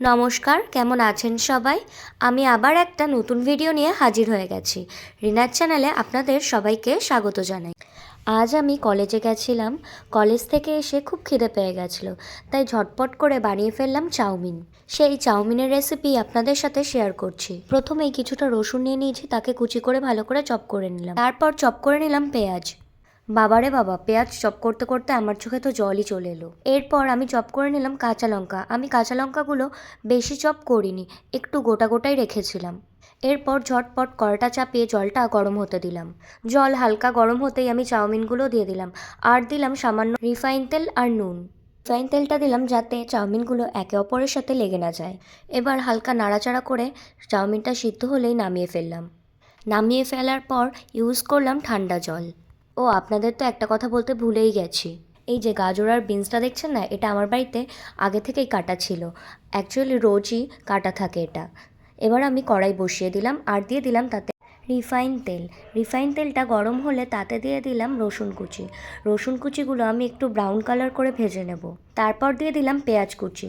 নমস্কার, কেমন আছেন সবাই? আমি আবার একটা নতুন ভিডিও নিয়ে হাজির হয়ে গেছি। রিনার চ্যানেলে আপনাদের সবাইকে স্বাগত জানাই। আজ আমি কলেজে গেছিলাম। কলেজ থেকে এসে খুব খিদে পেয়ে গেছিলো, তাই ঝটপট করে বানিয়ে ফেললাম চাউমিন। সেই চাউমিনের রেসিপি আপনাদের সাথে শেয়ার করছি। প্রথমেই কিছুটা রসুন নিয়ে নিয়েছি, তাকে কুচি করে ভালো করে চপ করে নিলাম। তারপর চপ করে নিলাম পেঁয়াজ। বাবারে বাবা, পেঁয়াজ চপ করতে করতে আমার চোখে তো জলই চলে এলো। এরপর আমি চপ করে নিলাম কাঁচা লঙ্কা। আমি কাঁচা লঙ্কাগুলো বেশি চপ করিনি, একটু গোটা গোটাই রেখেছিলাম। এরপর ঝটপট কড়াটা চাপিয়ে জলটা গরম হতে দিলাম। জল হালকা গরম হতেই আমি চাউমিনগুলো দিয়ে দিলাম, আর দিলাম সামান্য রিফাইন তেল আর নুন। রিফাইন তেলটা দিলাম যাতে চাউমিনগুলো একে অপরের সাথে লেগে না যায়। এবার হালকা নাড়াচাড়া করে চাউমিনটা সিদ্ধ হলেই নামিয়ে ফেললাম। নামিয়ে ফেলার পর ইউজ করলাম ঠান্ডা জল। ও আপনাদের তো একটা কথা বলতে ভুলেই গেছি। এই যে গাজর আর বিনসটা দেখছেন না, এটা আমার বাড়িতে আগে থেকেই কাটা ছিল। অ্যাকচুয়ালি রোজই কাটা থাকে এটা। এবার আমি কড়াই বসিয়ে দিলাম আর দিয়ে দিলাম তাতে রিফাইন তেল। রিফাইন তেলটা গরম হলে তাতে দিয়ে দিলাম রসুন কুচি। রসুন কুচিগুলো আমি একটু ব্রাউন কালার করে ভেজে নেব। তারপর দিয়ে দিলাম পেঁয়াজ কুচি।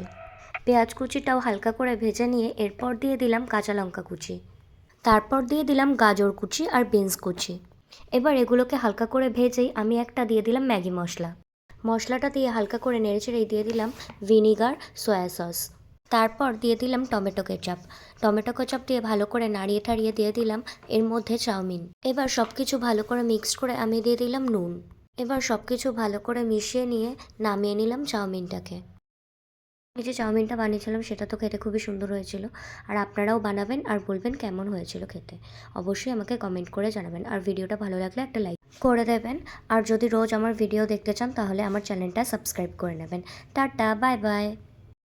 পেঁয়াজ কুচিটাও হালকা করে ভেজে নিয়ে এরপর দিয়ে দিলাম কাঁচা লঙ্কা কুচি। তারপর দিয়ে দিলাম গাজর কুচি আর বিনস কুচি। এবার এগুলোকে হালকা করে ভেজেই আমি একটা দিয়ে দিলাম ম্যাগি মশলা। মশলাটা দিয়ে হালকা করে নেড়েচেড়েই দিয়ে দিলাম ভিনিগার, সয়া সস। তারপর দিয়ে দিলাম টমেটো কেচাপ। টমেটো কেচাপ দিয়ে ভালো করে নাড়িয়ে ঠাড়িয়ে দিয়ে দিলাম এর মধ্যে চাউমিন। এবার সব কিছু ভালো করে মিক্সড করে আমি দিয়ে দিলাম নুন। এবার সব কিছু ভালো করে মিশিয়ে নিয়ে নামিয়ে নিলাম চাউমিনটাকে। এই যে চাউমিনটা বানিয়েছিলাম সেটা তো খেতে খুবই সুন্দর হয়েছিল। আর আপনারাও বানাবেন আর বলবেন কেমন হয়েছিল খেতে। অবশ্যই আমাকে কমেন্ট করে জানাবেন, আর ভিডিওটা ভালো লাগলে একটা লাইক করে দেবেন। আর যদি রোজ আমার ভিডিও দেখতে চান তাহলে আমার চ্যানেলটা সাবস্ক্রাইব করে নেবেন। Tata, bye bye.